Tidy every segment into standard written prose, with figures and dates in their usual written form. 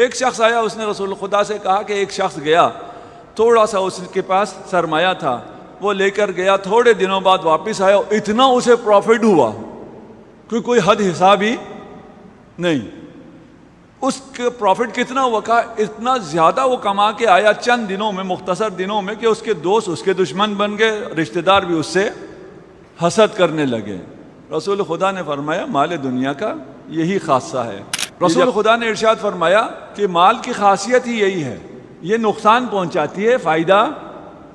ایک شخص آیا, اس نے رسول خدا سے کہا کہ ایک شخص گیا, تھوڑا سا اس کے پاس سرمایہ تھا, وہ لے کر گیا, تھوڑے دنوں بعد واپس آیا, اتنا اسے پروفٹ ہوا کہ کوئی حد حساب ہی نہیں. اس کے پروفٹ کتنا ہوا, کہا اتنا زیادہ وہ کما کے آیا چند دنوں میں, مختصر دنوں میں, کہ اس کے دوست اس کے دشمن بن گئے, رشتہ دار بھی اس سے حسد کرنے لگے. رسول خدا نے فرمایا مال دنیا کا یہی خاصہ ہے. رسول خدا نے ارشاد فرمایا کہ مال کی خاصیت ہی یہی ہے, یہ نقصان پہنچاتی ہے, فائدہ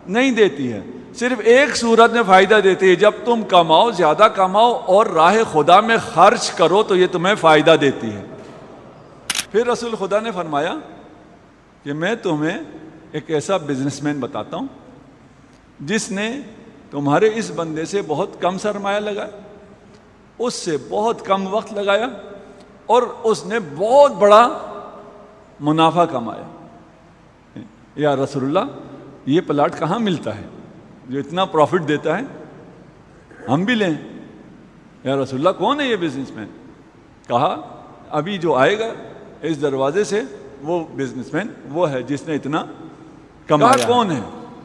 نہیں دیتی ہے. صرف ایک صورت میں فائدہ دیتی ہے, جب تم کماؤ, زیادہ کماؤ اور راہ خدا میں خرچ کرو تو یہ تمہیں فائدہ دیتی ہے. پھر رسول خدا نے فرمایا کہ میں تمہیں ایک ایسا بزنس مین بتاتا ہوں جس نے تمہارے اس بندے سے بہت کم سرمایہ لگایا, اس سے بہت کم وقت لگایا, اور اس نے بہت بڑا منافع کمایا. یا رسول اللہ, یہ پلاٹ کہاں ملتا ہے جو اتنا پروفٹ دیتا ہے, ہم بھی لیں. یا رسول اللہ, کون ہے یہ بزنس مین؟ کہا ابھی جو آئے گا اس دروازے سے وہ بزنس مین وہ ہے جس نے اتنا کمایا. کہا کون ہے؟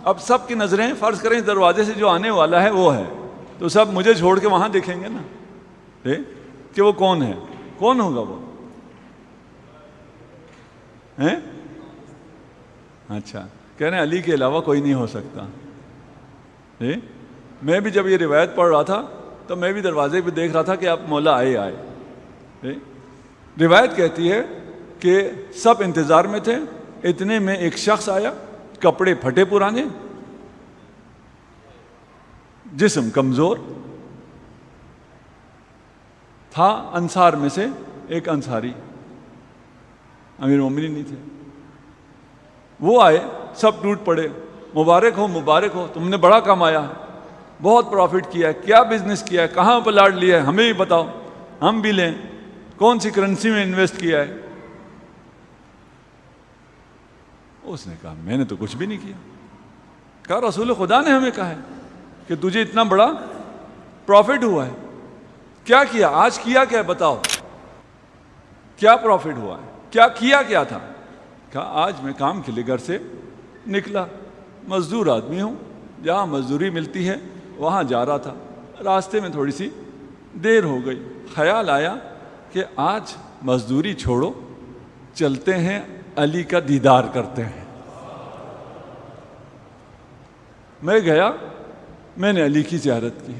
اب سب کی نظریں فرض کریں اس دروازے سے جو آنے والا ہے وہ ہے, تو سب مجھے چھوڑ کے وہاں دیکھیں گے نا کہ وہ کون ہے. کون ہوگا وہ؟ ہیں؟ اچھا, کہہ رہے ہیں علی کے علاوہ کوئی نہیں ہو سکتا. میں بھی جب یہ روایت پڑھ رہا تھا تو میں بھی دروازے پہ دیکھ رہا تھا کہ اب مولا آئے. روایت کہتی ہے کہ سب انتظار میں تھے, اتنے میں ایک شخص آیا, کپڑے پھٹے پرانے, جسم کمزور تھا, انصار میں سے ایک انصاری, امیر مومنین نہیں تھے. وہ آئے, سب ٹوٹ پڑے, مبارک ہو مبارک ہو, تم نے بڑا کمایا ہے, بہت پروفٹ کیا ہے, کیا بزنس کیا ہے, کہاں پلاٹ لیا ہے, ہمیں بھی بتاؤ, ہم بھی لیں, کون سی کرنسی میں انویسٹ کیا ہے. اس نے کہا میں نے تو کچھ بھی نہیں کیا. کہا رسول خدا نے ہمیں کہا ہے کہ تجھے اتنا بڑا پروفٹ ہوا ہے, کیا کیا آج, کیا کیا بتاؤ, کیا پروفٹ ہوا ہے, کیا کیا کیا تھا. کہا آج میں کام کے لیے گھر سے نکلا, مزدور آدمی ہوں, جہاں مزدوری ملتی ہے وہاں جا رہا تھا, راستے میں تھوڑی سی دیر ہو گئی, خیال آیا کہ آج مزدوری چھوڑو, چلتے ہیں علی کا دیدار کرتے ہیں. میں گیا, میں نے علی کی زیارت کی,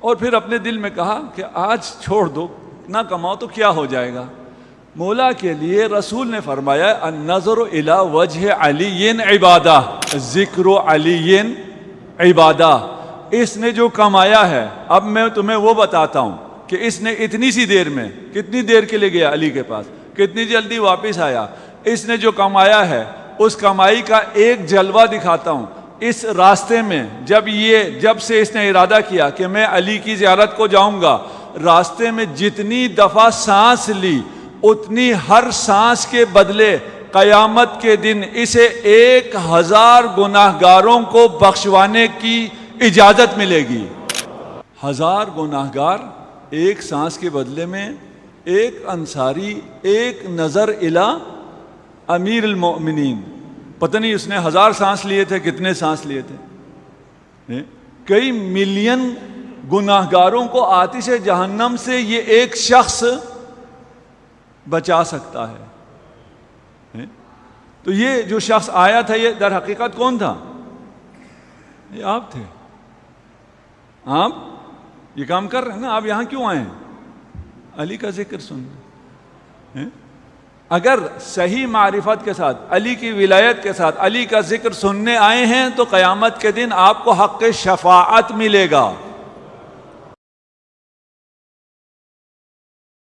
اور پھر اپنے دل میں کہا کہ آج چھوڑ دو, نہ کماؤ تو کیا ہو جائے گا. مولا کے لیے رسول نے فرمایا النظر الی وجہ علی عبادہ, ذکر علی عبادہ. اس نے جو کمایا ہے, اب میں تمہیں وہ بتاتا ہوں کہ اس نے اتنی سی دیر میں, کتنی دیر کے لیے گیا علی کے پاس, کتنی جلدی واپس آیا, اس نے جو کمایا ہے اس کمائی کا ایک جلوہ دکھاتا ہوں. اس راستے میں جب سے اس نے ارادہ کیا کہ میں علی کی زیارت کو جاؤں گا, راستے میں جتنی دفعہ سانس لی اتنی ہر سانس کے بدلے قیامت کے دن اسے 1000 گناہگاروں کو بخشوانے کی اجازت ملے گی. 1000 گناہگار ایک سانس کے بدلے میں, ایک انصاری ایک نظر الی امیر المؤمنین. پتہ نہیں اس نے 1000 سانس لیے تھے, کتنے سانس لیے تھے, کئی ملین گناہگاروں کو آتش جہنم سے یہ ایک شخص بچا سکتا ہے. تو یہ جو شخص آیا تھا یہ در حقیقت کون تھا؟ یہ آپ تھے. آپ یہ کام کر رہے ہیں نا, آپ یہاں کیوں آئے ہیں؟ علی کا ذکر سننا. اگر صحیح معرفت کے ساتھ, علی کی ولایت کے ساتھ علی کا ذکر سننے آئے ہیں تو قیامت کے دن آپ کو حق شفاعت ملے گا.